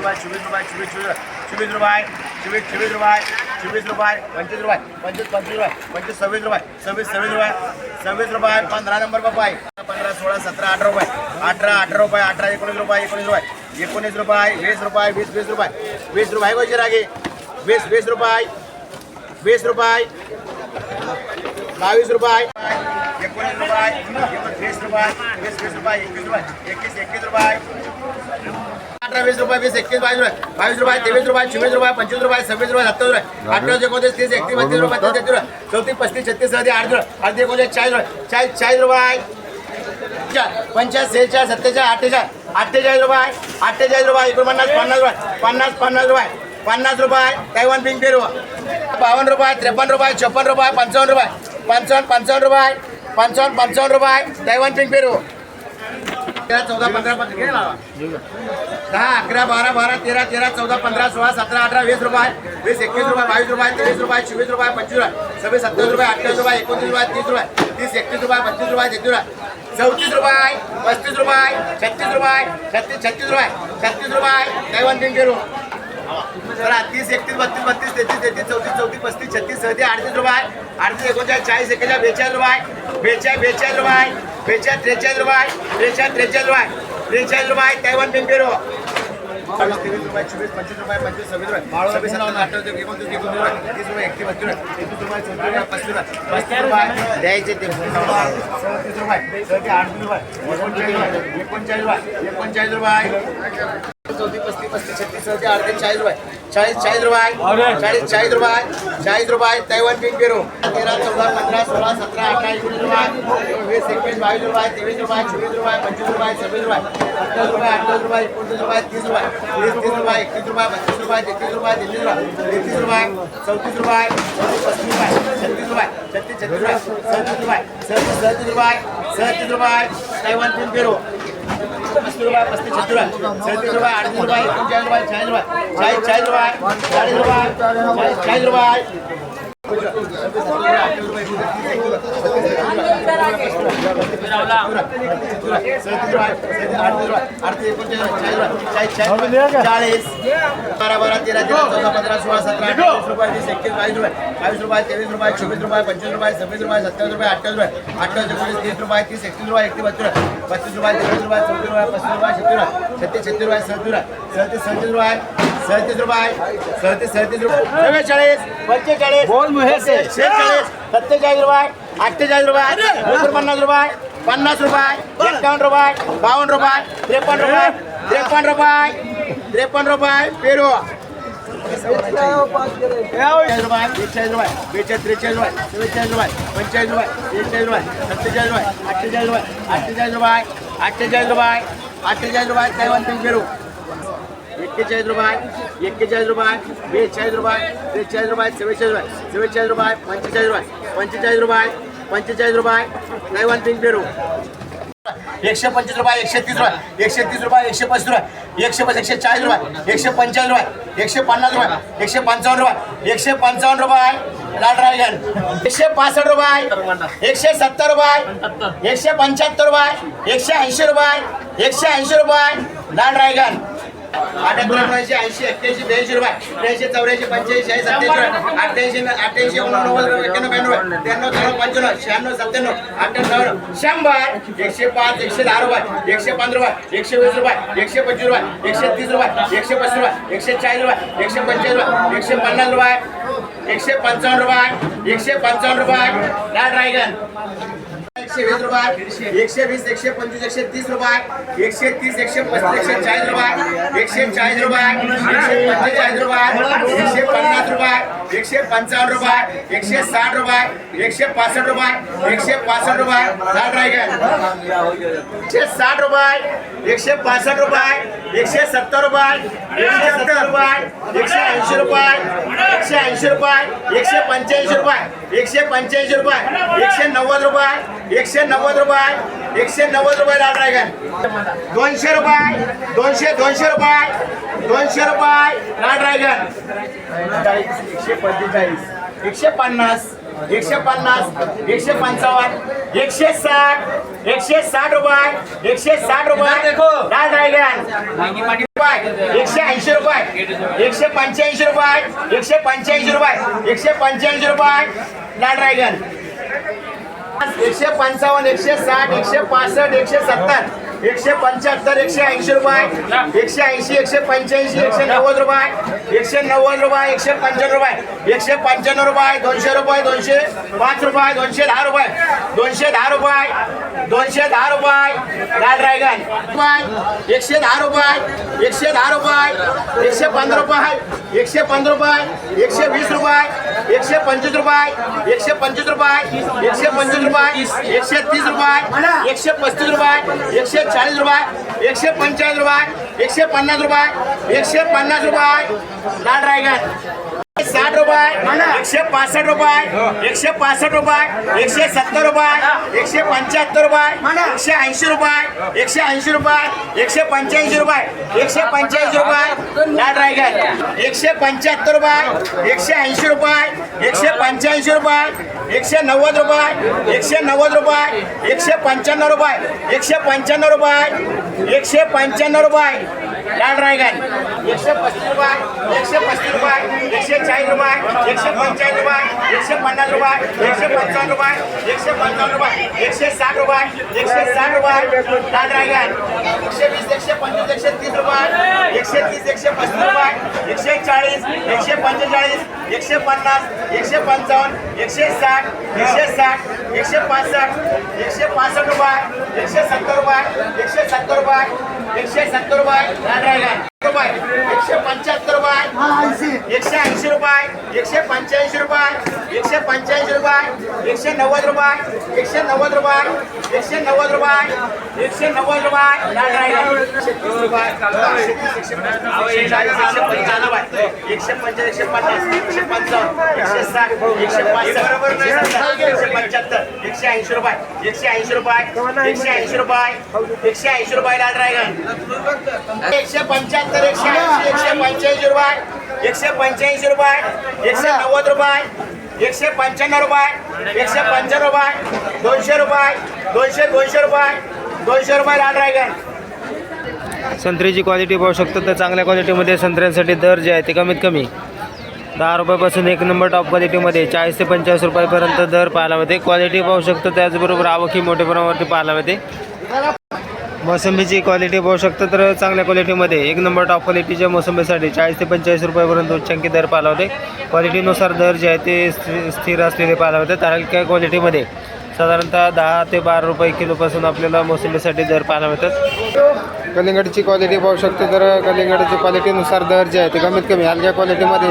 रुपये 24 रुपये 24 रुपये 24 रुपये 25 रुपये 25 रुपये 25 रुपये 26 रुपये 26 रुपये 15 नंबर पपाई 15 16 17 18 रुपये 18 रुपये 18 19 रुपये 19 रुपये 20 रुपये 20 रुपये को आगे 20 रुपये 20 रुपये 22 रुपये 19 रुपये 20 रुपये 20 रुपये 21 रुपये 21 रुपये 18 20 रुपये 20 21 22 रुपये 23 रुपये 24 रुपये 25 रुपये 26 रुपये 27 रुपये 28 29 30 31 32 रुपये 33 रुपये 34 35 36 37 38 39 40 रुपये 50 46 47 48 रुपये 48 रुपये 50 रुपये 50 रुपये तैवान पिंक पेरू 52 रुपये 53 रुपये 54 रुपये 55 रुपये 55 रुपये 55 रुपये तैवान पिंक पेरू 14 15 10 11 12 12 13 13 14 15 16 17 18 20 रुपये 20 21 रुपये 22 रुपये 23 रुपये 24 रुपये 25 रुपये 26 27 रुपये 28 रुपये 29 रुपये 30 रुपये 30 31 रुपये 32 रुपये 33 रुपये 34 रुपये 35 रुपये 36 रुपये 36 रुपये 36 रुपये तैवान पिंक पेरू 30 31 32 32 33 34 34 35 36 37 38 रुपये 38 39 40 41 42 रुपये 42 रुपये 43 रुपये 43 रुपये तैवान पिंक पेरू 23 रुपये 24 25 रुपये 25 26 रुपये 26 28 29 रुपये 30 रुपये 31 रुपये 31 रुपये 34 रुपये द्यायचे ते 37 रुपये 38 रुपये 39 रुपये 34 35 36 37 38 रुपये 40 रुपये तैवान पिंक पेरू 13 14 15 16 17 18 19 रुपये 20 21 22 रुपये 23 रुपये 24 रुपये 25 रुपये 26 रुपये 28 रुपये 29 रुपये 30 रुपये 30 रुपये 31 रुपये 32 रुपये 33 रुपये 33 रुपये 34 रुपये 36 रुपये 36 रुपये 37 रुपये तैवान पिंक पेरू 35 रुपये 36 रुपये 37 रुपये 38 रुपये 39 रुपये 40 बोल मुहे से 47 रुपये 48 रुपये 50 रुपये 50 रुपये 51 रुपये 52 रुपये 53 रुपये पेरू 43 रुपये 45 रुपये 47 रुपये 48 रुपये तैवान पिंक पेरू 41 रुपये 42 रुपये 43 रुपये 47 रुपये 45 रुपये तैवान पिंक पेरू 125 रुपये 130 रुपये 130 रुपये 135 रुपये 140 रुपये 145 रुपये 150 रुपये 155 रुपये 155 रुपये लाल ड्रैगन 165 रुपये 170 रुपये 175 रुपये 180 रुपये 180 रुपये लाल ड्रैगन 78 80 81 82 रुपये 83 84 85 86 87 88 89 91 92 93 95 96 97 98 100 105 110 रुपये 105 रुपये 120 रुपये 125 रुपये 130 रुपये 135 रुपये 140 रुपये 145 रुपये 150 रुपये 155 रुपये लाल ड्रैगन 120 रुपये 120 125 130 रुपये 130 135 140 रुपये 140 रुपये 145 रुपये 150 रुपये 155 रुपये 160 रुपये 165 रुपये 165 रुपये लाल ड्रैगन 160 रुपये 165 रुपये 170 रुपये 170 रुपये 180 रुपये 180 रुपये 185 रुपये 185 रुपये 190 रुपये 190 रुपये 190 रुपये लाल ड्रैगन 200 रुपये 200 रुपये 200 रुपये लाल ड्रैगन 145 150 150 155 160 रुपये 160 रुपये लाल ड्रैगन 180 180 रुपये 185 रुपये 185 रुपये 185 रुपये लाल ड्रॅगन 155 160 165 170 175 180 रुपये 180 185 190 रुपये 190 रुपये 155 रुपये 155 रुपये 200 रुपये 205 रुपये 210 रुपये 210 रुपये 210 रुपये लाल ड्रॅगन 110 रुपये 110 रुपये 115 रुपये 115 रुपये 120 रुपये 125 रुपये 125 रुपये 125 रुपये 130 रुपये 135 रुपये 140 रुपये 145 रुपये 150 रुपये 150 रुपये लाल ड्रॅगन 60 रुपये 165 रुपये 165 रुपये 170 रुपये 175 रुपये 180 रुपये 180 रुपये 185 रुपये 185 रुपये लाल ड्रॅगन 175 रुपये 180 रुपये 185 रुपये 190 रुपये 190 रुपये 195 रुपये 195 रुपये 195 रुपये लाल ड्रॅगन 135 रुपये 135 रुपये 140 रुपये 145 रुपये 150 रुपये 155 रुपये 155 रुपये 160 रुपये 160 रुपये लाल ड्रॅगन 120 125 130 रुपये 130 135 रुपये 140 145 150 155 160 160 165 165 रुपये 170 रुपये 170 रुपये 170 रुपये लाल ड्रॅगन रुपये 175 रुपये 180 रुपये 185 रुपये 185 रुपये 190 रुपये 190 रुपये 190 रुपये 190 रुपये लाल ड्रॅगन 130 रुपये 140 150 160 165 180 रुपये 180 रुपये 180 रुपये 180 रुपये लाल ड्रॅगन 175 180 रुपये 185 रुपये 190 रुपये 195 रुपये 155 रुपये 200 रुपये 200 रुपये 200 रुपये लाल ड्रॅगन संत्र्याची क्वालिटी पाहू शकतो तर चांगल्या क्वालिटीमध्ये संत्र्यांसाठी दर जे आहे ते कमीत कमी 10 रुपयापासून एक नंबर टॉप क्वालिटीमध्ये 40 ते 45 रुपयापर्यंत दर पाहायला मिळते. क्वालिटी पाहू शकतो त्याचबरोबर आवकही मोठ्या प्रमाणावरती पाहायला मिळते. मोसंबीची क्वालिटी पाहू शकतो तर चांगल्या क्वालिटीमध्ये एक नंबर टॉप क्वालिटीच्या मोसंबीसाठी 40 ते 45 रुपयापर्यंत उच्चांकी दर पाहायला होते. क्वालिटीनुसार दर जे आहे ते स्थिर असलेले पाहायला होते. तर काही क्वालिटीमध्ये साधारणतः 10 ते 12 रुपये किलोपासून आपल्याला मोसंबीसाठी दर पाहायला मिळतात. कलिंगडची क्वालिटी पाहू शकतो तर कलिंगडची क्वालिटीनुसार दर जे आहे ते कमीत कमी हलक्या क्वालिटीमध्ये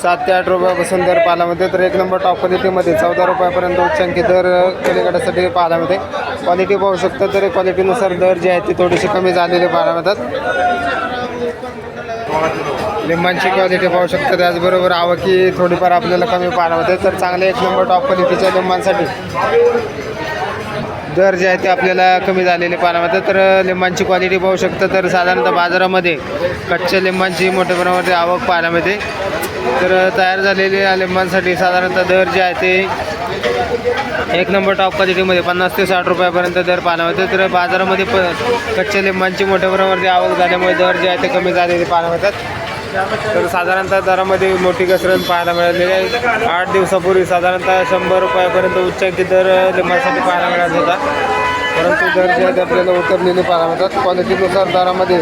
7 ते 8 रुपयापासून दर पाहायला मिळते. तर एक नंबर टॉप क्वालिटीमध्ये 14 रुपयापर्यंत उच्चांकी दर कलिंगडासाठी पाहायला मिळते. क्वालिटी पाहू शकतो तर क्वालिटीनुसार दर जे आहे ते थोडेसे कमी झालेले पाहायला मिळतात. लिंबांची क्वालिटी पाहू शकतो त्याचबरोबर आवकी थोडीफार आपल्याला कमी पाहायला मिळते. तर चांगले एक नंबर टॉप क्वालिटीच्या लिंबांसाठी दर जे आहे ते आपल्याला कमी झालेले पाहायला मिळतात. तर लिंबांची क्वालिटी पाहू शकतो तर साधारणतः बाजारामध्ये कच्च्या लिंबांची मोठ्या प्रमाणामध्ये आवक पाहायला मिळते. तर तयार झालेल्या लिंबांसाठी साधारणतः दर जे आहे ते एक नंबर टॉप क्वालिटीमध्ये 50 ते 60 रुपयापर्यंत दर पाहायला मिळते. तर बाजारामध्ये कच्च्या लिंबांची मोठ्या प्रमाणावरती आवक झाल्यामुळे दर जे आहे ते कमी झालेले पाहायला मिळतात. तर साधारणतः दरामध्ये मोठी घसरण पाहायला मिळालेली आहे. 8 दिवसापूर्वी साधारणतः 100 रुपयापर्यंत उच्चांकी दर लिंबासाठी पाहायला मिळत होता, परंतु दर जे आहेत आपल्याला उतरलेले पाहायला मिळतात. क्वालिटीनुसार दरामध्ये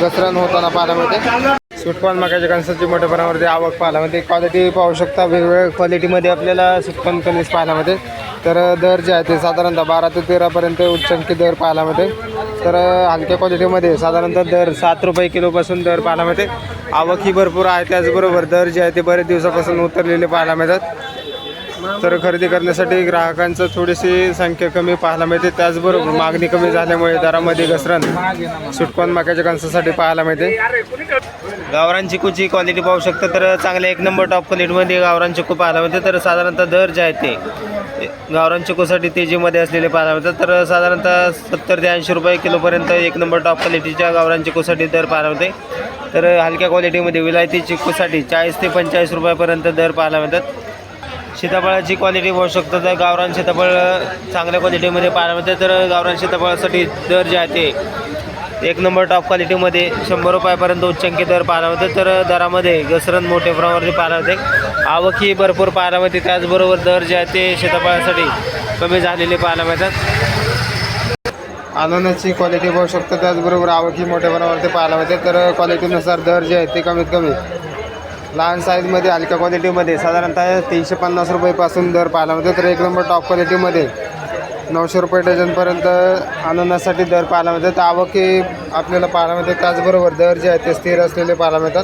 घसरण होताना पाहायला मिळते. सुटपान मकाच्या कणसाची मोठ्या प्रमाणावरती आवक पाहायला मिळते. क्वालिटी पाहू शकता वेगवेगळ्या क्वालिटीमध्ये आपल्याला सुटपान कणीस पाहायला मिळते. तर दर जे आहे ते साधारणतः 12 ते 13पर्यंत उच्चांकी दर पाहायला मिळते. तर हलक्या क्वालिटीमध्ये साधारणतः दर 7 रुपये किलोपासून दर पाहायला मिळते. आवकही भरपूर आहे, त्याचबरोबर दर जे आहे ते बरेच दिवसापासून उतरलेले पाहायला मिळतात. तर खरेदी करण्यासाठी ग्राहकांचं थोडीशी संख्या कमी पाहायला मिळते. त्याचबरोबर मागणी कमी झाल्यामुळे दरामध्ये घसरण सुटपान मकाच्या कणसासाठी पाहायला मिळते. गावरान चिकूची क्वालिटी पाहू शकता तर चांगल्या एक नंबर टॉप क्वालिटीमध्ये गावरान चिकू पाहायला मिळते. तर साधारणतः दर जे आहे ते गावरान चिकूसाठी तेजीमध्ये असलेले पाहायला मिळतात. तर साधारणतः 70 ते 80 रुपये किलोपर्यंत एक नंबर टॉप क्वालिटीच्या गावरान चिकूसाठी दर पाहायला मिळते. तर हलक्या क्वालिटीमध्ये विलायती चिकूसाठी 40 ते 45 रुपयापर्यंत दर पाहायला मिळतात. सीताफळाची क्वालिटी पाहू शकतो तर गावरान सीताफळ चांगल्या क्वालिटीमध्ये पाहायला मिळते. तर गावरान सीताफळासाठी दर जे आहे ते एक नंबर टॉप क्वालिटीमध्ये 100 रुपयापर्यंत उच्चांकी दर पाहायला मिळते. तर दरामध्ये घसरण मोठ्या प्रमाणावरती पाहायला मिळते. आवक ही भरपूर पाहायला मिळते. त्याचबरोबर दर जे आहे ते शेताफळासाठी कमी झालेले पाहायला मिळतात. अननसची क्वालिटी पाहू शकतो. त्याचबरोबर आवक ही मोठ्या प्रमाणावरती पाहायला मिळते. तर क्वालिटीनुसार दर जे आहेत ते कमीत कमी लहान साईजमध्ये हलक्या क्वालिटीमध्ये साधारणतः 350 रुपयेपासून दर पाहायला मिळते. तर एक नंबर टॉप क्वालिटीमध्ये 900 रुपये डझनपर्यंत अननससाठी दर पाहायला मिळतात. आवक ही आपल्याला पाहायला मिळते. त्याचबरोबर दर जे आहेत ते स्थिर असलेले पाहायला मिळतात.